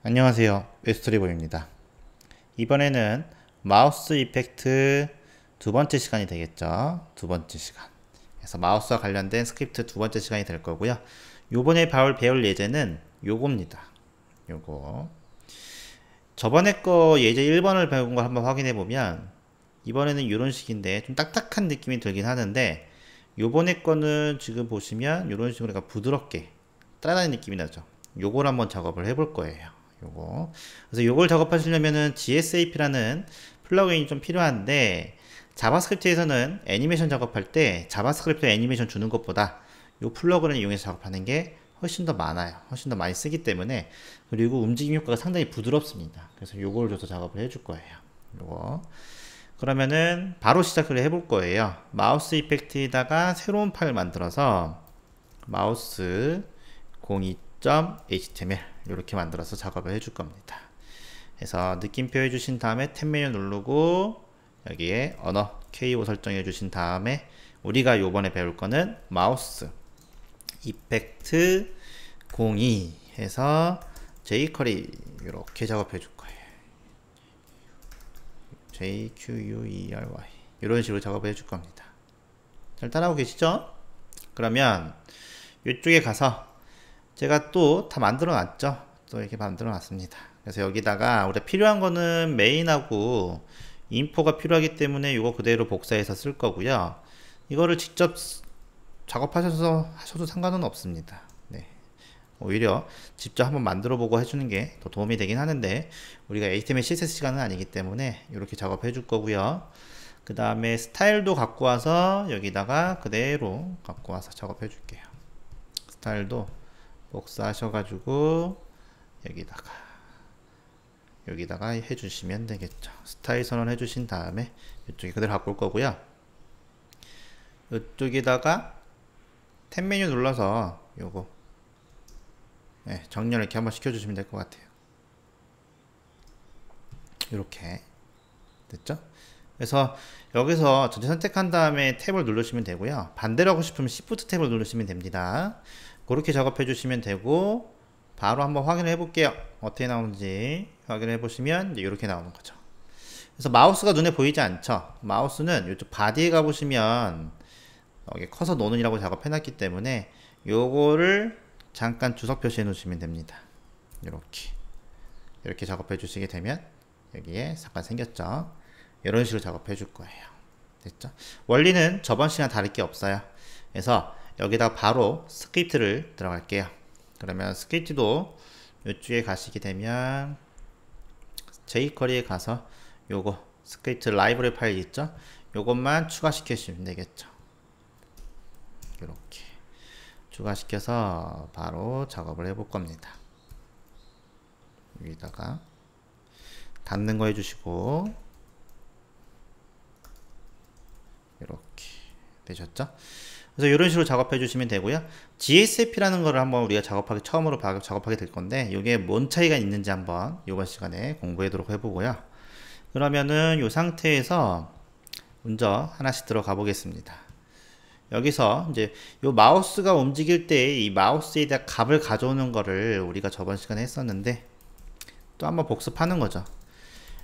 안녕하세요, 웨스트리보입니다. 이번에는 마우스 이펙트 두 번째 시간이 되겠죠. 두 번째 시간. 그래서 마우스와 관련된 스크립트 두 번째 시간이 될 거고요. 요번에 배울 예제는 요겁니다. 요거. 저번에 거 예제 1번을 배운 걸 한번 확인해 보면 이번에는 이런 식인데 좀 딱딱한 느낌이 들긴 하는데 요번에 거는 지금 보시면 이런 식으로 부드럽게 따라다니는 느낌이 나죠. 요걸 한번 작업을 해볼 거예요. 요거. 그래서 요걸 작업하시려면은 GSAP라는 플러그인이 좀 필요한데 자바스크립트에서는 애니메이션 작업할 때 자바스크립트 애니메이션 주는 것보다 요 플러그인을 이용해서 작업하는 게 훨씬 더 많아요. 훨씬 더 많이 쓰기 때문에. 그리고 움직임 효과가 상당히 부드럽습니다. 그래서 요걸 줘서 작업을 해줄 거예요. 요거. 그러면은 바로 시작을 해볼 거예요. 마우스 이펙트에다가 새로운 파일 만들어서 마우스 02.html 이렇게 만들어서 작업을 해줄 겁니다. 그래서 느낌표 해주신 다음에 탭 메뉴 누르고 여기에 언어 KO 설정해 주신 다음에 우리가 요번에 배울 거는 마우스 이펙트 02 해서 jQuery 이렇게 작업해 줄 거예요. jQuery 이런 식으로 작업을 해줄 겁니다. 잘 따라오고 계시죠? 그러면 이쪽에 가서 제가 또 다 만들어 놨죠. 또 이렇게 만들어 놨습니다. 그래서 여기다가 우리가 필요한 거는 메인하고 인포가 필요하기 때문에 이거 그대로 복사해서 쓸 거고요. 이거를 직접 작업하셔서 하셔도 상관은 없습니다. 네. 오히려 직접 한번 만들어 보고 해주는 게 더 도움이 되긴 하는데 우리가 HTML CSS 시간은 아니기 때문에 이렇게 작업해 줄 거고요. 그 다음에 스타일도 갖고 와서 여기다가 그대로 갖고 와서 작업해 줄게요. 스타일도 복사하셔가지고 여기다가 해주시면 되겠죠. 스타일 선언 해주신 다음에 이쪽에 그대로 갖고 올 거고요. 이쪽에다가 탭 메뉴 눌러서 요거 정렬 이렇게 한번 시켜주시면 될 것 같아요. 이렇게 됐죠? 그래서 여기서 전체 선택한 다음에 탭을 누르시면 되고요. 반대로 하고 싶으면 Shift 탭을 누르시면 됩니다. 그렇게 작업해 주시면 되고 바로 한번 확인을 해 볼게요. 어떻게 나오는지 확인해 보시면 이렇게 나오는 거죠. 그래서 마우스가 눈에 보이지 않죠. 마우스는 이쪽 바디에 가 보시면 여기 커서 노는이라고 작업해 놨기 때문에 요거를 잠깐 주석 표시해 놓으시면 됩니다. 이렇게 작업해 주시게 되면 여기에 잠깐 생겼죠. 이런 식으로 작업해 줄 거예요. 됐죠? 원리는 저번 시간 다를 게 없어요. 그래서 여기다 바로 스크립트를 들어갈게요. 그러면 스크립트도 이쪽에 가시게 되면 jQuery에 가서 요거 스크립트 라이브러리 파일 있죠? 요것만 추가시켜 주시면 되겠죠. 이렇게 추가시켜서 바로 작업을 해볼 겁니다. 여기다가 닫는 거 해주시고 이렇게 되셨죠? 그래서 이런 식으로 작업해 주시면 되고요. GSAP라는 거를 한번 우리가 처음으로 작업하게 될 건데 이게 뭔 차이가 있는지 한번 이번 시간에 공부하도록 해보고요. 그러면은 이 상태에서 먼저 하나씩 들어가 보겠습니다. 여기서 이제 이 마우스가 움직일 때 이 마우스에다 값을 가져오는 거를 우리가 저번 시간에 했었는데 또 한번 복습하는 거죠.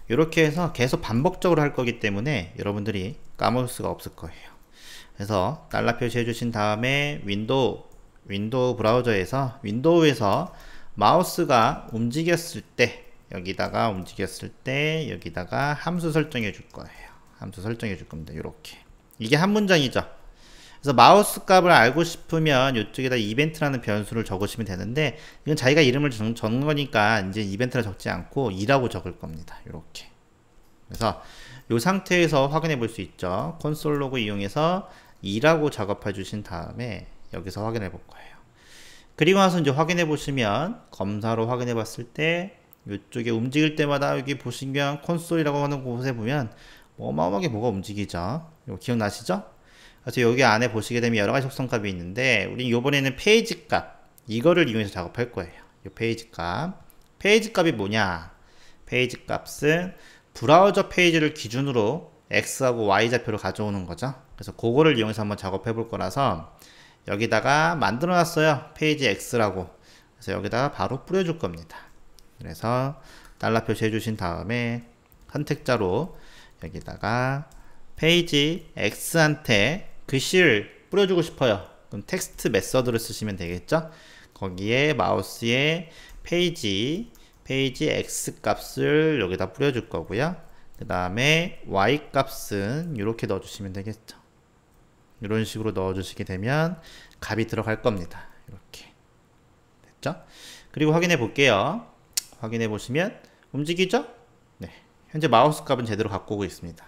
이렇게 해서 계속 반복적으로 할 거기 때문에 여러분들이 까먹을 수가 없을 거예요. 그래서 달러 표시해 주신 다음에 윈도우 브라우저에서 윈도우에서 마우스가 움직였을 때 여기다가 함수 설정해 줄 거예요. 함수 설정해 줄 겁니다. 이렇게 이게 한 문장이죠. 그래서 마우스 값을 알고 싶으면 이쪽에다 이벤트라는 변수를 적으시면 되는데 이건 자기가 이름을 적는 거니까 이제 이벤트를 적지 않고 2라고 적을 겁니다. 이렇게. 그래서 이 상태에서 확인해 볼 수 있죠. 콘솔 로그 이용해서 2라고 작업해 주신 다음에 여기서 확인해 볼 거예요. 그리고 나서 이제 확인해 보시면 검사로 확인해 봤을 때 이쪽에 움직일 때마다 여기 보시면 콘솔이라고 하는 곳에 보면 어마어마하게 뭐가 움직이죠. 이거 기억나시죠? 그래서 여기 안에 보시게 되면 여러 가지 속성값이 있는데 우리 이번에는 페이지 값 이거를 이용해서 작업할 거예요. 이 페이지 값이 뭐냐? 페이지 값은 브라우저 페이지를 기준으로 X하고 Y 좌표를 가져오는 거죠. 그래서 그거를 이용해서 한번 작업해 볼 거라서 여기다가 만들어 놨어요. 페이지 X라고. 그래서 여기다가 바로 뿌려줄 겁니다. 그래서 달러 표시해 주신 다음에 선택자로 여기다가 페이지 X한테 글씨를 뿌려주고 싶어요. 그럼 텍스트 메서드를 쓰시면 되겠죠. 거기에 마우스의 페이지 X 값을 여기다 뿌려줄 거고요. 그 다음에 Y 값은 이렇게 넣어주시면 되겠죠. 이런 식으로 넣어주시게 되면 값이 들어갈 겁니다. 이렇게 됐죠? 그리고 확인해 볼게요. 확인해 보시면 움직이죠? 네, 현재 마우스 값은 제대로 갖고 오고 있습니다.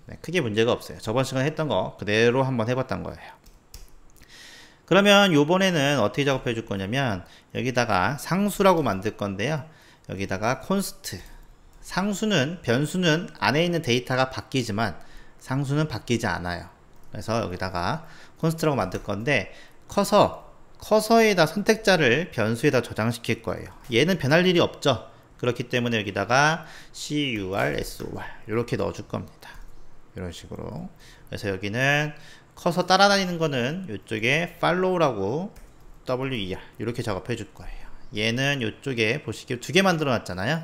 네, 크게 문제가 없어요. 저번 시간에 했던 거 그대로 한번 해봤던 거예요. 그러면 요번에는 어떻게 작업해 줄 거냐면 여기다가 상수라고 만들 건데요. 여기다가 const, 상수는, 변수는 안에 있는 데이터가 바뀌지만 상수는 바뀌지 않아요. 그래서 여기다가 const라고 만들 건데 커서에다 선택자를 변수에다 저장시킬 거예요. 얘는 변할 일이 없죠. 그렇기 때문에 여기다가 CUR, 이렇게 넣어줄 겁니다. 이런 식으로. 그래서 여기는 커서 따라다니는 거는 이쪽에 follow라고 WER 이렇게 작업해 줄 거예요. 얘는 이쪽에 보시기에 두 개 만들어 놨잖아요.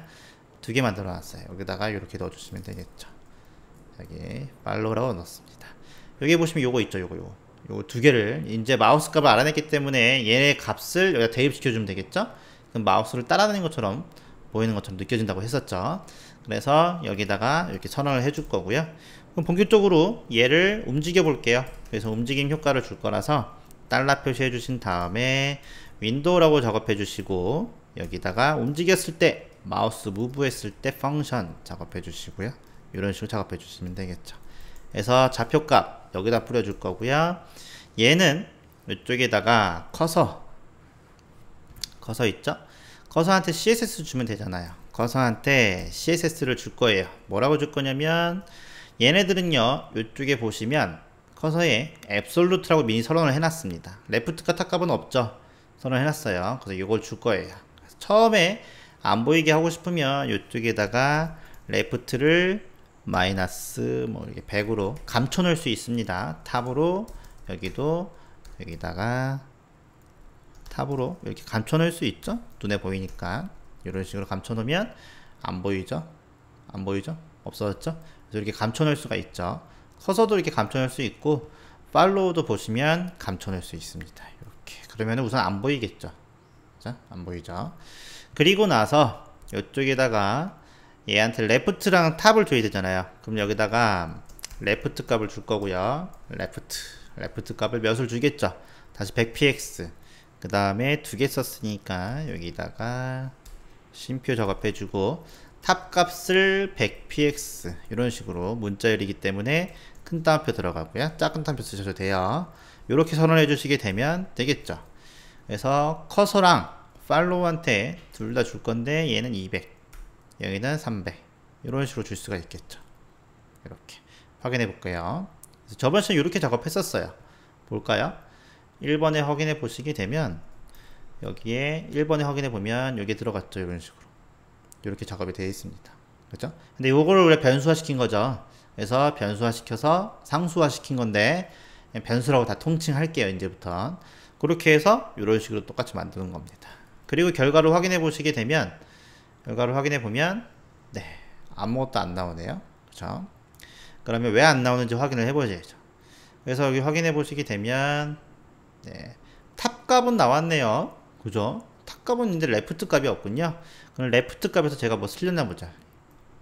두 개 만들어 놨어요. 여기다가 이렇게 넣어 주시면 되겠죠. 여기 follow라고 넣습니다. 여기 보시면 요거 있죠. 요거 두 개를 이제 마우스 값을 알아냈기 때문에 얘의 값을 여기다 대입시켜 주면 되겠죠. 그럼 마우스를 따라다니는 것처럼 보이는 것처럼 느껴진다고 했었죠. 그래서 여기다가 이렇게 선언을 해줄 거고요. 그럼 본격적으로 얘를 움직여 볼게요. 그래서 움직임 효과를 줄 거라서 달러 표시해 주신 다음에 윈도우라고 작업해 주시고 여기다가 움직였을 때 마우스 무브 했을 때 펑션 작업해 주시고요. 이런 식으로 작업해 주시면 되겠죠. 그래서 좌표값 여기다 뿌려 줄 거고요. 얘는 이쪽에다가 커서 있죠? 커서한테 CSS 주면 되잖아요. 커서한테 CSS를 줄 거예요. 뭐라고 줄 거냐면 얘네들은요, 이쪽에 보시면 커서에 앱솔루트라고 미니 선언을 해놨습니다. 레프트과 탑값은 없죠. 선언을 해놨어요. 그래서 이걸 줄 거예요. 처음에 안 보이게 하고 싶으면 이쪽에다가 레프트를 마이너스 뭐 이렇게 100으로 감춰 놓을 수 있습니다. 탑으로 여기다가 탑으로 이렇게 감춰 놓을 수 있죠. 눈에 보이니까 이런 식으로 감춰 놓으면 안 보이죠. 없어졌죠. 그래서 이렇게 감춰 놓을 수가 있죠. 커서도 이렇게 감춰 놓을 수 있고 팔로우도 보시면 감춰 놓을 수 있습니다. 이렇게 그러면 우선 안 보이겠죠. 자, 안 보이죠. 그리고 나서 이쪽에다가 얘한테 레프트랑 탑을 줘야 되잖아요. 그럼 여기다가 레프트 값을 줄 거고요. 레프트 값을 몇을 주겠죠. 다시 100px 그 다음에 두 개 썼으니까 여기다가 쉼표 작업해 주고 탑 값을 100px 이런 식으로 문자열이기 때문에 큰 따옴표 들어가고요. 작은 따옴표 쓰셔도 돼요. 이렇게 선언해 주시게 되면 되겠죠. 그래서 커서랑 팔로우한테 둘 다 줄 건데 얘는 200 여기는 300 이런 식으로 줄 수가 있겠죠. 이렇게 확인해 볼게요. 저번 시간에 이렇게 작업했었어요. 볼까요? 1번에 확인해 보시게 되면 여기에 1번에 확인해 보면 여기에 들어갔죠. 이런 식으로 이렇게 작업이 되어 있습니다. 그렇죠? 근데 이거를 우리가 변수화 시킨 거죠. 그래서 변수화 시켜서 상수화 시킨 건데 변수라고 다 통칭할게요. 이제부터 그렇게 해서 이런 식으로 똑같이 만드는 겁니다. 그리고 결과를 확인해 보시게 되면 네, 아무것도 안 나오네요. 그렇죠? 그러면 왜 안 나오는지 확인을 해보셔야죠. 그래서 여기 확인해 보시게 되면 네, 탑 값은 나왔네요. 그죠? 탑 값은 이제 레프트 값이 없군요. 그럼 레프트 값에서 제가 뭐 쓸렸나 보자.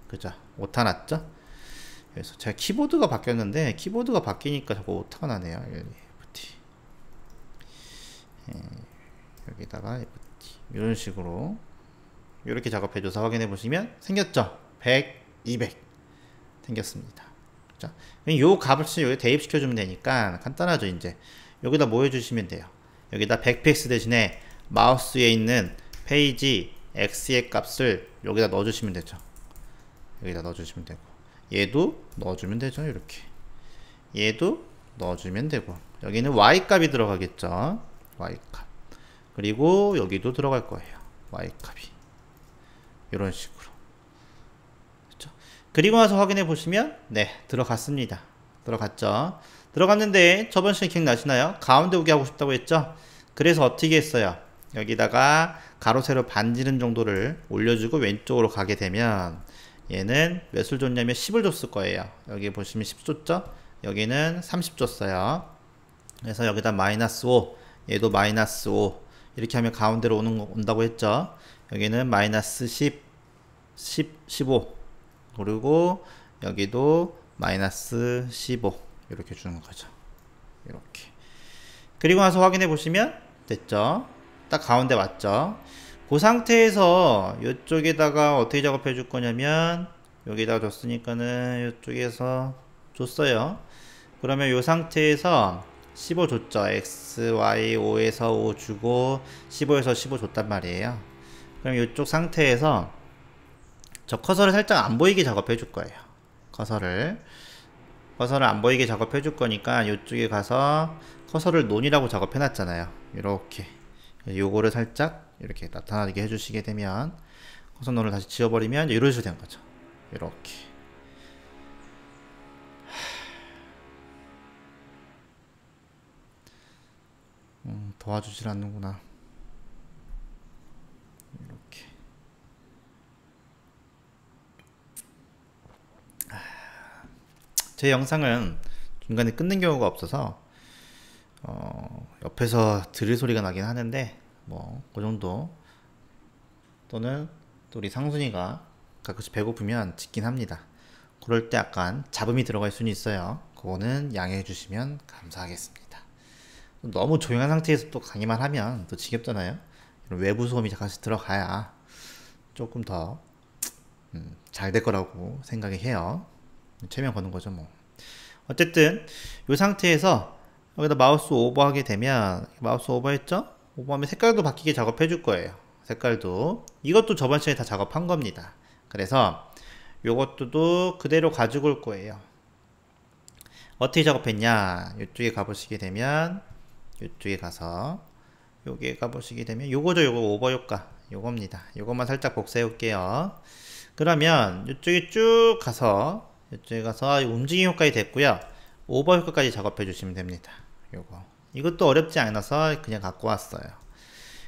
그죠? 오타 났죠? 그래서 제가 키보드가 바뀌었는데 키보드가 바뀌니까 자꾸 오타가 나네요. FT 여기다가 FT 이런 식으로 이렇게 작업해줘서 확인해 보시면 생겼죠? 100, 200 생겼습니다. 그죠? 요 값을 여기 대입시켜 주면 되니까 간단하죠. 이제 여기다 뭐 해주시면 돼요. 여기다 100px 대신에 마우스에 있는 페이지 x의 값을 여기다 넣어주시면 되죠. 여기다 넣어주시면 되고 얘도 넣어주면 되죠. 이렇게 얘도 넣어주면 되고 여기는 y 값이 들어가겠죠. y 값 그리고 여기도 들어갈 거예요. y 값이 이런 식으로 그렇죠? 그리고 나서 확인해 보시면 네 들어갔습니다. 들어갔죠. 들어갔는데 저번 시간에 기억나시나요? 가운데 오게 하고 싶다고 했죠. 그래서 어떻게 했어요? 여기다가 가로 세로 반지름 정도를 올려주고 왼쪽으로 가게 되면 얘는 몇을 줬냐면 10을 줬을 거예요. 여기 보시면 10 줬죠? 여기는 30 줬어요. 그래서 여기다 마이너스 5, 얘도 마이너스 5 이렇게 하면 가운데로 온다고 했죠. 여기는 마이너스 10, 15 그리고 여기도 마이너스 15 이렇게 주는 거죠. 이렇게. 그리고 나서 확인해 보시면 됐죠. 딱 가운데 맞죠. 그 상태에서 이쪽에다가 어떻게 작업해 줄 거냐면 여기다가 줬으니까는 이쪽에서 줬어요. 그러면 이 상태에서 15 줬죠. x, y, 5에서 5 주고 15에서 15 줬단 말이에요. 그럼 이쪽 상태에서 저 커서를 살짝 안 보이게 작업해 줄 거예요. 커서를 안 보이게 작업해 줄 거니까 이쪽에 가서 커서를 논이라고 작업해 놨잖아요. 이렇게 요거를 살짝 이렇게 나타나게 해주시게 되면 커서 논을 다시 지워버리면 이런 식으로 된 거죠. 이렇게. 도와주질 않는구나. 이렇게. 제 영상은 중간에 끊는 경우가 없어서 옆에서 들을 소리가 나긴 하는데 뭐 그 정도. 또는 또 우리 상순이가 가끔씩 배고프면 짖긴 합니다. 그럴 때 약간 잡음이 들어갈 수는 있어요. 그거는 양해해 주시면 감사하겠습니다. 너무 조용한 상태에서 또 강의만 하면 또 지겹잖아요. 이런 외부 소음이 같이 들어가야 조금 더 잘 될 거라고 생각이 해요. 최면 거는 거죠 뭐. 어쨌든 이 상태에서 여기다 마우스 오버하게 되면 마우스 오버했죠? 오버하면 색깔도 바뀌게 작업해 줄 거예요. 색깔도 이것도 저번 시간에 다 작업한 겁니다. 그래서 요것도 그대로 가지고 올 거예요. 어떻게 작업했냐, 이쪽에 가보시게 되면 이쪽에 가서 여기에 가보시게 되면 요거죠. 요거 오버 효과 요겁니다. 요것만 살짝 복사해 올게요. 그러면 이쪽에 쭉 가서 이쪽에 가서 움직임 효과가 됐고요. 오버 효과까지 작업해 주시면 됩니다. 요거 이것도 어렵지 않아서 그냥 갖고 왔어요.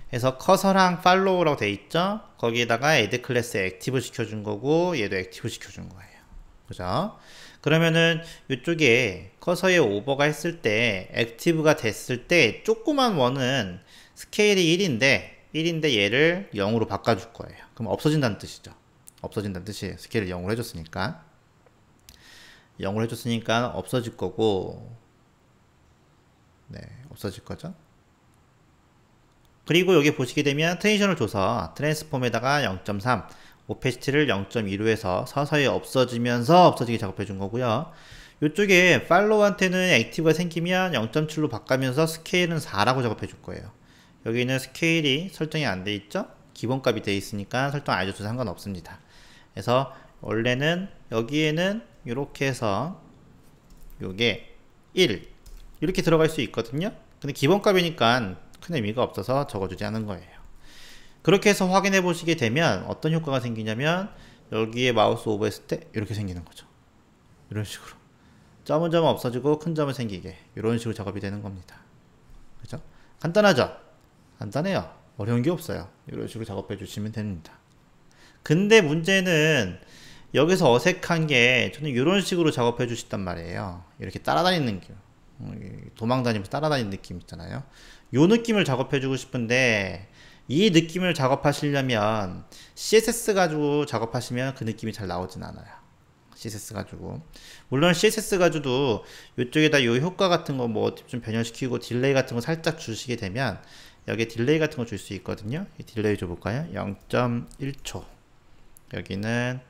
그래서 커서랑 팔로우라고 돼 있죠. 거기에다가 add 클래스 액티브 시켜준 거고 얘도 액티브 시켜준 거예요. 그죠? 그러면은 이쪽에 커서에 오버가 했을 때 액티브가 됐을 때 조그만 원은 스케일이 1인데 얘를 0으로 바꿔줄 거예요. 그럼 없어진다는 뜻이죠. 없어진다는 뜻이 스케일을 0으로 해줬으니까 0으로 해줬으니까 없어질 거고, 네, 없어질 거죠. 그리고 여기 보시게 되면 트랜지션을 줘서 트랜스폼에다가 0.3 오페시티를 0.2로 해서 서서히 없어지면서 없어지게 작업해 준 거고요. 이쪽에 팔로우한테는 액티브가 생기면 0.7로 바꾸면서 스케일은 4라고 작업해 줄 거예요. 여기는 스케일이 설정이 안 돼 있죠. 기본값이 돼 있으니까 설정 안 해줘도 상관없습니다. 그래서 원래는 여기에는 이렇게 해서 요게 1 이렇게 들어갈 수 있거든요. 근데 기본값이니까 큰 의미가 없어서 적어주지 않은 거예요. 그렇게 해서 확인해 보시게 되면 어떤 효과가 생기냐면 여기에 마우스 오버했을 때 이렇게 생기는 거죠. 이런 식으로 점은 없어지고 큰 점은 생기게 이런 식으로 작업이 되는 겁니다. 그죠? 간단하죠? 간단해요. 어려운 게 없어요. 이런 식으로 작업해 주시면 됩니다. 근데 문제는 여기서 어색한 게 저는 이런 식으로 작업해 주시단 말이에요. 이렇게 따라다니는 느낌, 도망다니면서 따라다니는 느낌 있잖아요. 요 느낌을 작업해 주고 싶은데 이 느낌을 작업하시려면 CSS 가지고 작업하시면 그 느낌이 잘 나오진 않아요. CSS 가지고 물론 CSS 가지고도 이쪽에다 요 효과 같은 거 뭐 좀 변형시키고 딜레이 같은 거 살짝 주시게 되면 여기에 딜레이 같은 거 줄 수 있거든요. 이 딜레이 줘볼까요? 0.1초 여기는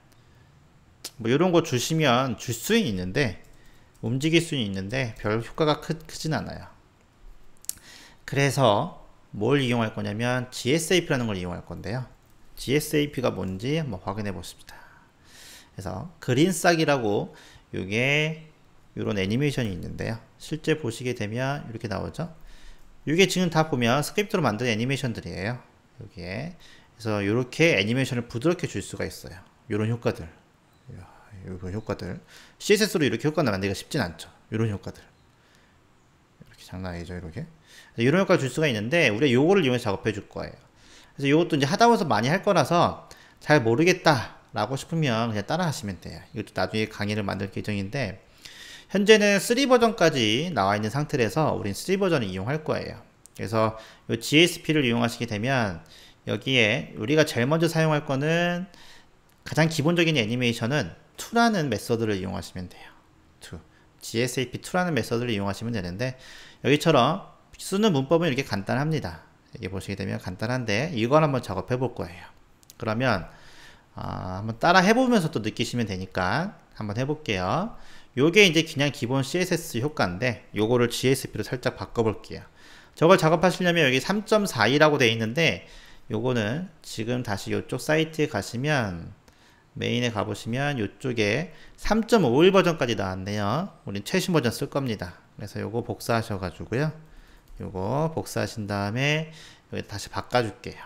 뭐 이런 거 주시면 줄 수는 있는데 움직일 수는 있는데 별 효과가 크진 않아요. 그래서 뭘 이용할 거냐면 GSAP라는 걸 이용할 건데요. GSAP가 뭔지 한번 확인해 보십니다. 그래서 그린싹이라고 요게 요런 애니메이션이 있는데요. 실제 보시게 되면 이렇게 나오죠. 이게 지금 다 보면 스크립트로 만든 애니메이션들이에요. 여기에 그래서 이렇게 애니메이션을 부드럽게 줄 수가 있어요. 이런 효과들, 이런 효과들 CSS로 이렇게 효과 만들기가 쉽진 않죠. 이런 효과들 이렇게 장난 아니죠. 이렇게 이런 효과를 줄 수가 있는데 우리가 요거를 이용해서 작업해 줄 거예요. 그래서 이것도 이제 하다 보면서 많이 할 거라서 잘 모르겠다 라고 싶으면 그냥 따라 하시면 돼요. 이것도 나중에 강의를 만들 계정인데, 현재는 3 버전까지 나와 있는 상태라서 우린 3 버전을 이용할 거예요. 그래서 이 GSP를 이용하시게 되면 여기에 우리가 제일 먼저 사용할 거는, 가장 기본적인 애니메이션은 2라는 메서드를 이용하시면 돼요. 2. GSAP2라는 메서드를 이용하시면 되는데, 여기처럼 쓰는 문법은 이렇게 간단합니다. 여기 보시게 되면 간단한데 이걸 한번 작업해 볼 거예요. 그러면 한번 따라 해보면서 또 느끼시면 되니까 한번 해볼게요. 요게 이제 그냥 기본 CSS 효과인데, 요거를 GSP로 살짝 바꿔볼게요. 저걸 작업하시려면 여기 3.42라고 되어 있는데, 요거는 지금 다시 요쪽 사이트에 가시면, 메인에 가보시면 요쪽에 3.51 버전까지 나왔네요. 우린 최신 버전 쓸 겁니다. 그래서 요거 복사하셔가지고요, 요거 복사하신 다음에 여기 다시 바꿔줄게요.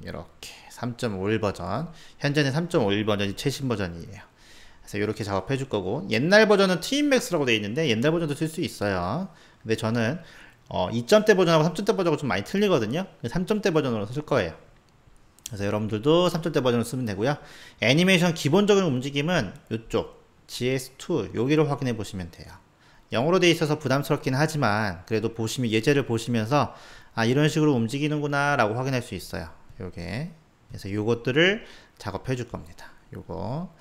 이렇게 3.51 버전, 현재는 3.51 버전이 최신 버전이에요. 그래서 이렇게 작업해 줄 거고, 옛날 버전은 TWINMAX라고 되어 있는데 옛날 버전도 쓸 수 있어요. 근데 저는 2점대 버전하고 3점대 버전하고 좀 많이 틀리거든요. 3점대 버전으로 쓸 거예요. 그래서 여러분들도 3점대 버전을 쓰면 되고요. 애니메이션 기본적인 움직임은 이쪽 GS2 여기를 확인해 보시면 돼요. 영어로 되어 있어서 부담스럽긴 하지만 그래도 보시면, 예제를 보시면서 이런 식으로 움직이는구나 라고 확인할 수 있어요. 요게. 그래서 요것들을 작업해 줄 겁니다. 요거.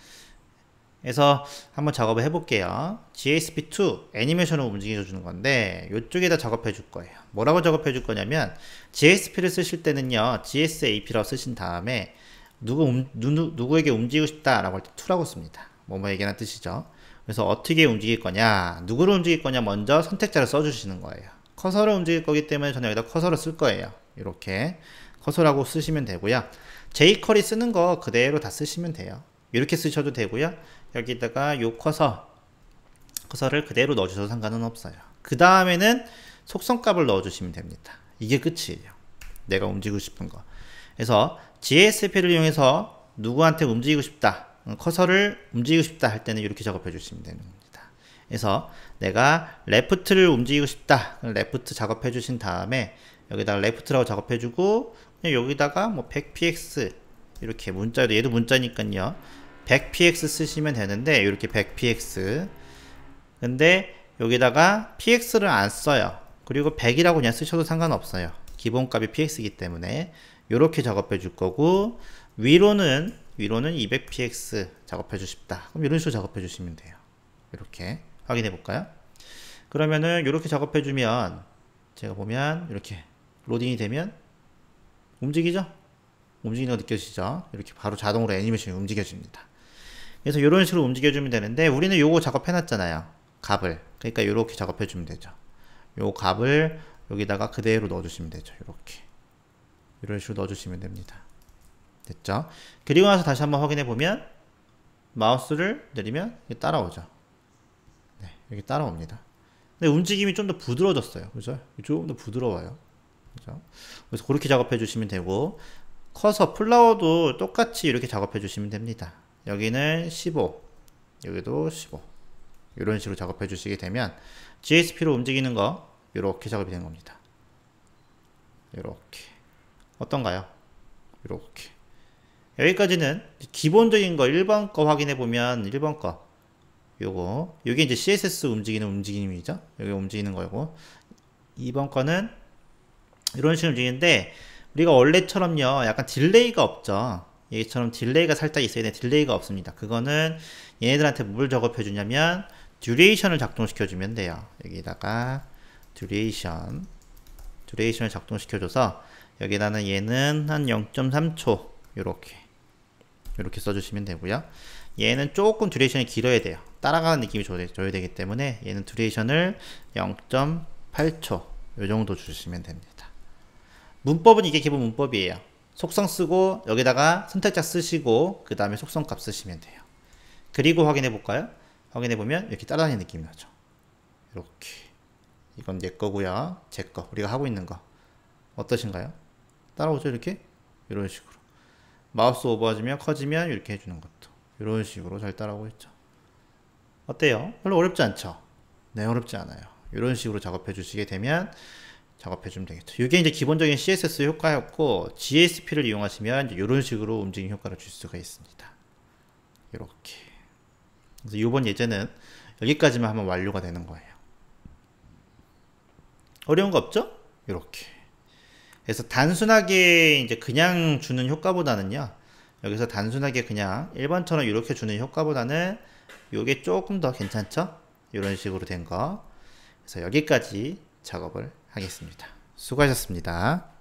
그래서 한번 작업을 해볼게요. GSP2 애니메이션을 움직여 주는 건데, 이쪽에다 작업해 줄 거예요. 뭐라고 작업해 줄 거냐면, GSP를 쓰실 때는요, GSAP라고 쓰신 다음에 누구에게 움직이고 싶다라고 할 때 2라고 씁니다. 뭐뭐에게란 뜻이죠. 그래서 어떻게 움직일 거냐, 누구를 움직일 거냐, 먼저 선택자를 써주시는 거예요. 커서를 움직일 거기 때문에 저는 여기다 커서를 쓸 거예요. 이렇게 커서라고 쓰시면 되고요. jQuery 쓰는 거 그대로 다 쓰시면 돼요. 이렇게 쓰셔도 되고요. 여기다가 요 커서를 그대로 넣어주셔도 상관은 없어요. 그 다음에는 속성값을 넣어주시면 됩니다. 이게 끝이에요. 내가 움직이고 싶은 거. 그래서 GSP를 이용해서 누구한테 움직이고 싶다, 커서를 움직이고 싶다 할 때는 이렇게 작업해 주시면 되는 겁니다. 그래서 내가 레프트를 움직이고 싶다, 레프트 작업해 주신 다음에 여기다가 레프트라고 작업해 주고, 여기다가 뭐 100px 이렇게 문자로, 얘도 문자니까요 100px 쓰시면 되는데, 이렇게 100px, 근데 여기다가 px를 안 써요. 그리고 100이라고 그냥 쓰셔도 상관없어요. 기본값이 px이기 때문에 이렇게 작업해 줄 거고, 위로는 200px 작업해 주고 싶다, 그럼 이런 식으로 작업해 주시면 돼요. 이렇게 확인해 볼까요? 그러면은 이렇게 작업해 주면, 제가 보면 이렇게 로딩이 되면 움직이죠? 움직이는 거 느껴지죠? 이렇게 바로 자동으로 애니메이션이 움직여집니다. 그래서 이런 식으로 움직여주면 되는데, 우리는 요거 작업해놨잖아요. 값을. 그러니까 이렇게 작업해주면 되죠. 요 값을 여기다가 그대로 넣어주시면 되죠. 이렇게. 이런 식으로 넣어주시면 됩니다. 됐죠? 그리고 나서 다시 한번 확인해보면, 마우스를 내리면 이게 따라오죠. 네, 여기 따라옵니다. 근데 움직임이 좀 더 부드러워졌어요. 그죠? 좀 더 부드러워요. 그죠? 그래서 그렇게 작업해주시면 되고, 커서 플라워도 똑같이 이렇게 작업해 주시면 됩니다. 여기는 15, 여기도 15, 이런 식으로 작업해 주시게 되면 GSP로 움직이는 거 이렇게 작업이 되는 겁니다. 이렇게. 어떤가요? 이렇게. 여기까지는 기본적인 거, 1번 거 확인해 보면 1번 거 요게 이제 CSS 움직이는 움직임이죠. 여기 움직이는 거고, 2번 거는 이런 식으로 움직이는데, 우리가 원래처럼요 약간 딜레이가 없죠. 얘처럼 딜레이가 살짝 있어야 되는데 딜레이가 없습니다. 그거는 얘네들한테 뭘 작업해 주냐면 듀레이션을 작동시켜 주면 돼요. 여기다가 듀레이션을 작동시켜 줘서, 여기다는 얘는 한 0.3초 요렇게 써주시면 되고요. 얘는 조금 듀레이션이 길어야 돼요. 따라가는 느낌이 줘야 되기 때문에 얘는 듀레이션을 0.8초 요 정도 주시면 됩니다. 문법은 이게 기본 문법이에요. 속성 쓰고 여기다가 선택자 쓰시고 그 다음에 속성 값 쓰시면 돼요. 그리고 확인해 볼까요? 확인해 보면 이렇게 따라다니는 느낌이 나죠. 이렇게. 이건 내 거고요. 제 거. 우리가 하고 있는 거. 어떠신가요? 따라오죠? 이렇게? 이런 식으로. 마우스 오버해주면 커지면 이렇게 해주는 것도. 이런 식으로 잘 따라오고 있죠. 어때요? 별로 어렵지 않죠? 네, 어렵지 않아요. 이런 식으로 작업해 주시게 되면 작업해주면 되겠죠. 이게 이제 기본적인 CSS 효과였고, GSP를 이용하시면 이제 이런 식으로 움직임 효과를 줄 수가 있습니다. 이렇게. 그래서 이번 예제는 여기까지만 하면 완료가 되는 거예요. 어려운 거 없죠? 이렇게. 그래서 단순하게 이제 그냥 주는 효과보다는요, 여기서 단순하게 그냥 1번처럼 이렇게 주는 효과보다는 이게 조금 더 괜찮죠? 이런 식으로 된 거. 그래서 여기까지 작업을 하겠습니다. 수고하셨습니다.